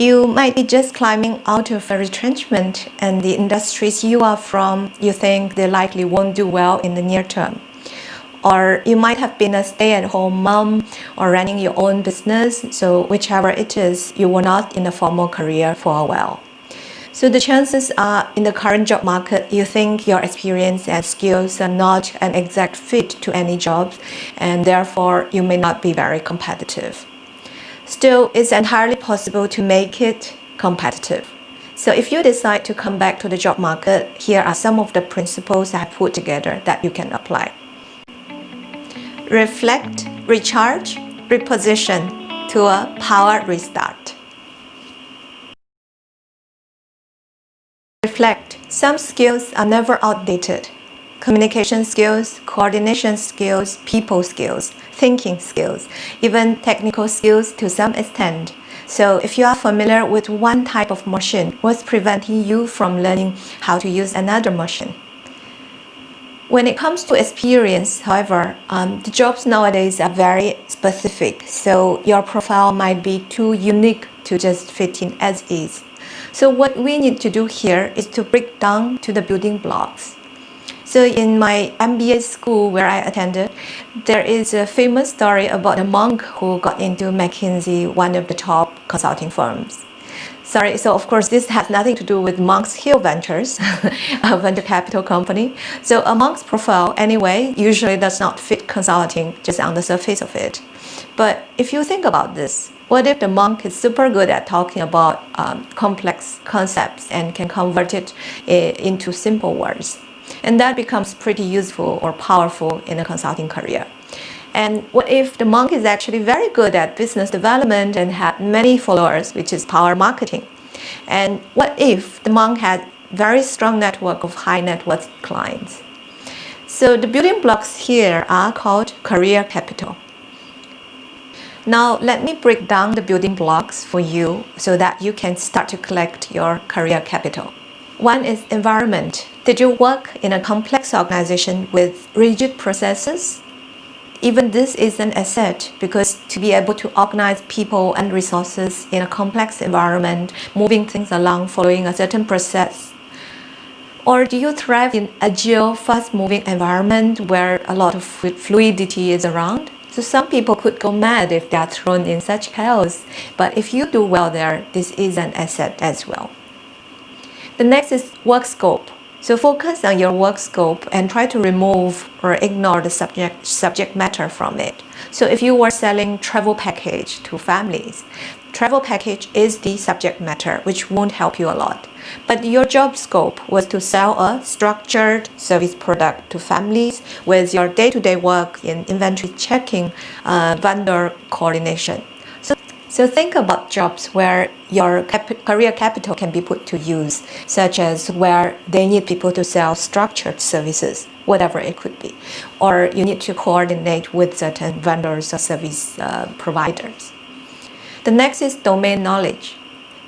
You might be just climbing out of a retrenchment, and the industries you are from, you think they likely won't do well in the near term. Or you might have been a stay-at-home mom or running your own business, so whichever it is, you were not in a formal career for a while. So the chances are, in the current job market, you think your experience and skills are not an exact fit to any jobs, and therefore you may not be very competitive. Still, it's entirely possible to make it competitive. So if you decide to come back to the job market, here are some of the principles I've put together that you can apply. Reflect, recharge, reposition to a power restart. Reflect. Some skills are never outdated. Communication skills, coordination skills, people skills, thinking skills, even technical skills to some extent. So if you are familiar with one type of machine, what's preventing you from learning how to use another machine? When it comes to experience, however, the jobs nowadays are very specific, so your profile might be too unique to just fit in as is. So what we need to do here is to break down to the building blocks. So in my MBA school where I attended, there is a famous story about a monk who got into McKinsey, one of the top consulting firms. Sorry, so of course this has nothing to do with Monk's Hill Ventures, a venture capital company. So a monk's profile, anyway, usually does not fit consulting just on the surface of it. But if you think about this, what if the monk is super good at talking about complex concepts and can convert it into simple words? And that becomes pretty useful or powerful in a consulting career. And what if the monk is actually very good at business development and had many followers, which is power marketing? And what if the monk had very strong network of high net worth clients? So the building blocks here are called career capital. Now let me break down the building blocks for you so that you can start to collect your career capital. One is environment. Did you work in a complex organization with rigid processes? Even this is an asset, because to be able to organize people and resources in a complex environment, moving things along following a certain process. Or do you thrive in agile, fast-moving environment where a lot of fluidity is around? So some people could go mad if they are thrown in such chaos, but if you do well there, this is an asset as well. The next is work scope. So focus on your work scope and try to remove or ignore the subject matter from it. So if you were selling travel package to families, travel package is the subject matter, which won't help you a lot. But your job scope was to sell a structured service product to families with your day-to-day work in inventory checking, vendor coordination. So think about jobs where your career capital can be put to use, such as where they need people to sell structured services, whatever it could be, or you need to coordinate with certain vendors or service providers. The next is domain knowledge.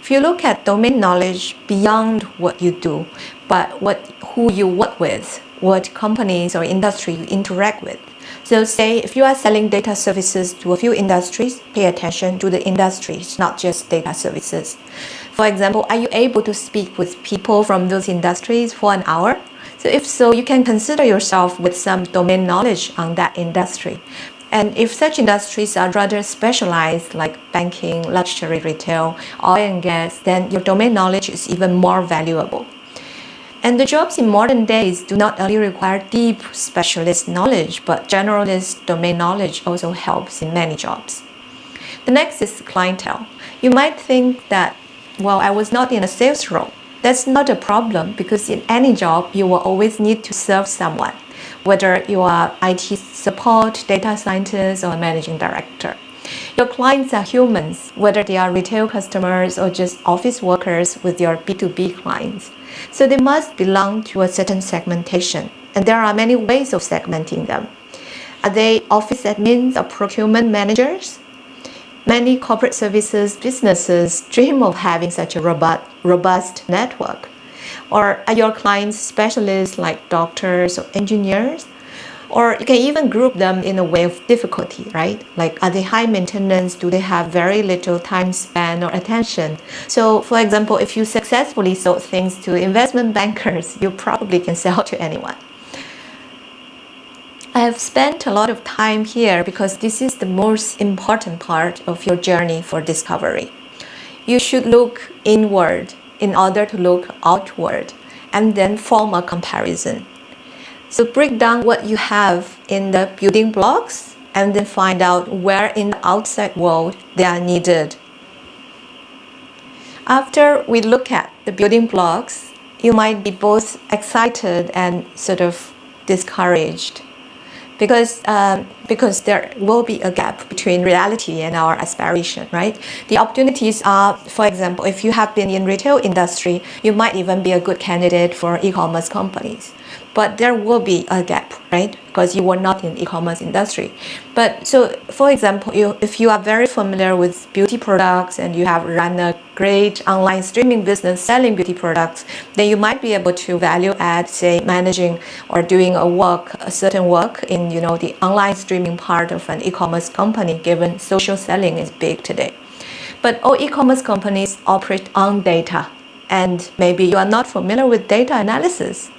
If you look at domain knowledge beyond what you do, but who you work with, what companies or industry you interact with. So say if you are selling data services to a few industries, pay attention to the industries, not just data services. For example, are you able to speak with people from those industries for an hour? So if so, you can consider yourself with some domain knowledge on that industry. And if such industries are rather specialized, like banking, luxury retail, oil and gas, then your domain knowledge is even more valuable. And the jobs in modern days do not only require deep specialist knowledge, but generalist domain knowledge also helps in many jobs. The next is clientele. You might think that, well, I was not in a sales role. That's not a problem, because in any job, you will always need to serve someone, whether you are IT support, data scientist, or managing director. Your clients are humans, whether they are retail customers or just office workers with your B2B clients. So they must belong to a certain segmentation, and there are many ways of segmenting them. Are they office admins or procurement managers? Many corporate services businesses dream of having such a robust network. Or are your clients specialists like doctors or engineers? Or you can even group them in a way of difficulty, right? Like, are they high maintenance? Do they have very little time span or attention? So, for example, if you successfully sold things to investment bankers, you probably can sell to anyone. I have spent a lot of time here because this is the most important part of your journey for discovery. You should look inward in order to look outward and then form a comparison. So break down what you have in the building blocks and then find out where in the outside world they are needed. After we look at the building blocks, you might be both excited and sort of discouraged because there will be a gap between reality and our aspiration, right? The opportunities are, for example, if you have been in retail industry, you might even be a good candidate for e-commerce companies. But there will be a gap, right? Because you were not in e-commerce industry. But so, for example, if you are very familiar with beauty products and you have run a great online streaming business selling beauty products, then you might be able to value add, say, managing or doing a certain work in, the online streaming part of an e-commerce company, given social selling is big today. But all e-commerce companies operate on data, and maybe you are not familiar with data analysis.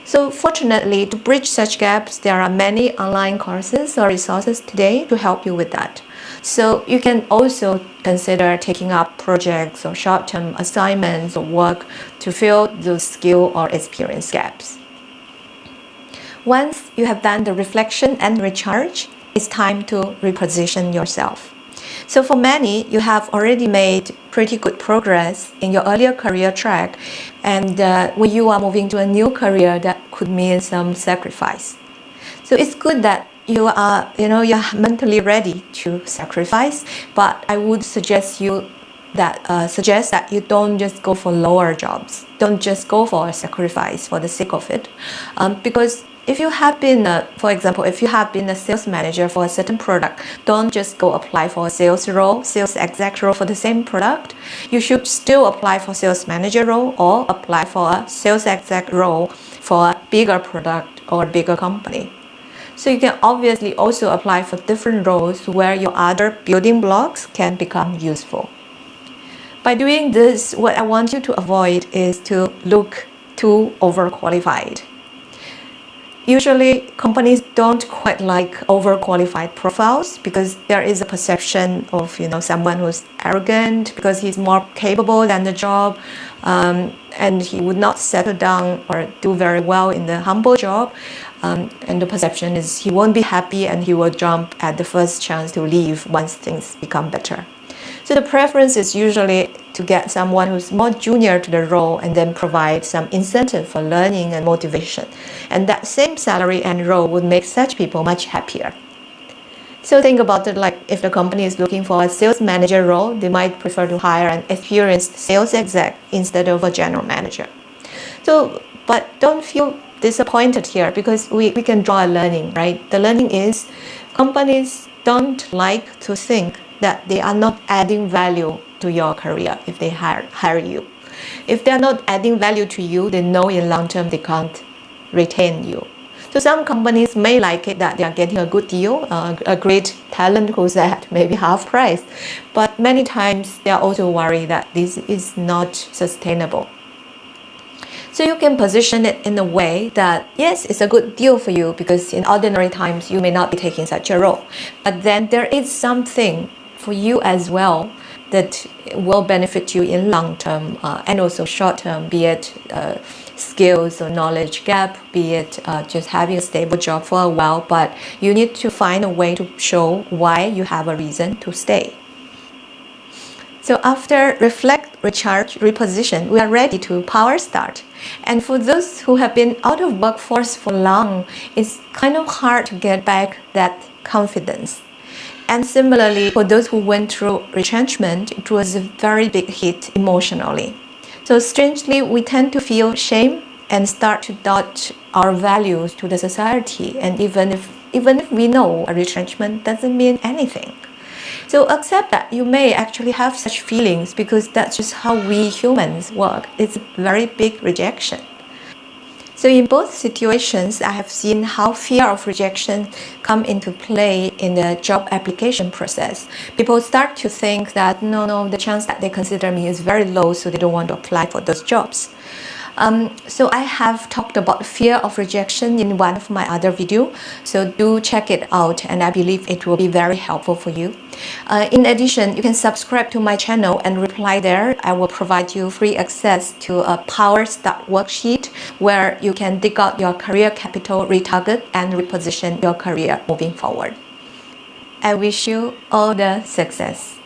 So fortunately, to bridge such gaps, there are many online courses or resources today to help you with that. So you can also consider taking up projects or short-term assignments or work to fill those skill or experience gaps. Once you have done the reflection and recharge, it's time to reposition yourself. So for many, you have already made pretty good progress in your earlier career track, and when you are moving to a new career, that could mean some sacrifice. So it's good that you are, you're mentally ready to sacrifice, but I would suggest that you don't just go for lower jobs. Don't just go for a sacrifice for the sake of it, because if you have been, for example, if you have been a sales manager for a certain product, don't just go apply for a sales exec role for the same product. You should still apply for sales manager role or apply for a sales exec role for a bigger product or a bigger company. So you can obviously also apply for different roles where your other building blocks can become useful. By doing this, what I want you to avoid is to look too overqualified. Usually, companies don't quite like overqualified profiles because there is a perception of, someone who's arrogant because he's more capable than the job, and he would not settle down or do very well in the humble job. And the perception is he won't be happy and he will jump at the first chance to leave once things become better. So the preference is usually to get someone who's more junior to the role and then provide some incentive for learning and motivation. And that same salary and role would make such people much happier. So think about it like if the company is looking for a sales manager role, they might prefer to hire an experienced sales exec instead of a general manager. So, but don't feel disappointed here because we can draw a learning, right? The learning is companies don't like to think that they are not adding value to your career if they hire you. If they are not adding value to you, they know in long term they can't retain you. So some companies may like it that they are getting a good deal, a great talent who's at maybe half price. But many times they are also worried that this is not sustainable. So you can position it in a way that, yes, it's a good deal for you because in ordinary times you may not be taking such a role. But then there is something for you as well that will benefit you in long term and also short term, be it skills or knowledge gap, be it just having a stable job for a while, but you need to find a way to show why you have a reason to stay. So after reflect, recharge, reposition, we are ready to power start. And for those who have been out of workforce for long, it's kind of hard to get back that confidence. And similarly, for those who went through retrenchment, it was a very big hit emotionally. So strangely, we tend to feel shame and start to doubt our values to the society. And even if we know a retrenchment doesn't mean anything. So accept that you may actually have such feelings because that's just how we humans work. It's a very big rejection. So in both situations, I have seen how fear of rejection come into play in the job application process. People start to think that no, the chance that they consider me is very low, so they don't want to apply for those jobs. So I have talked about fear of rejection in one of my other videos, so do check it out, and I believe it will be very helpful for you. In addition, you can subscribe to my channel and reply there. I will provide you free access to a Power Start worksheet where you can dig out your career capital, retarget, and reposition your career moving forward. I wish you all the success.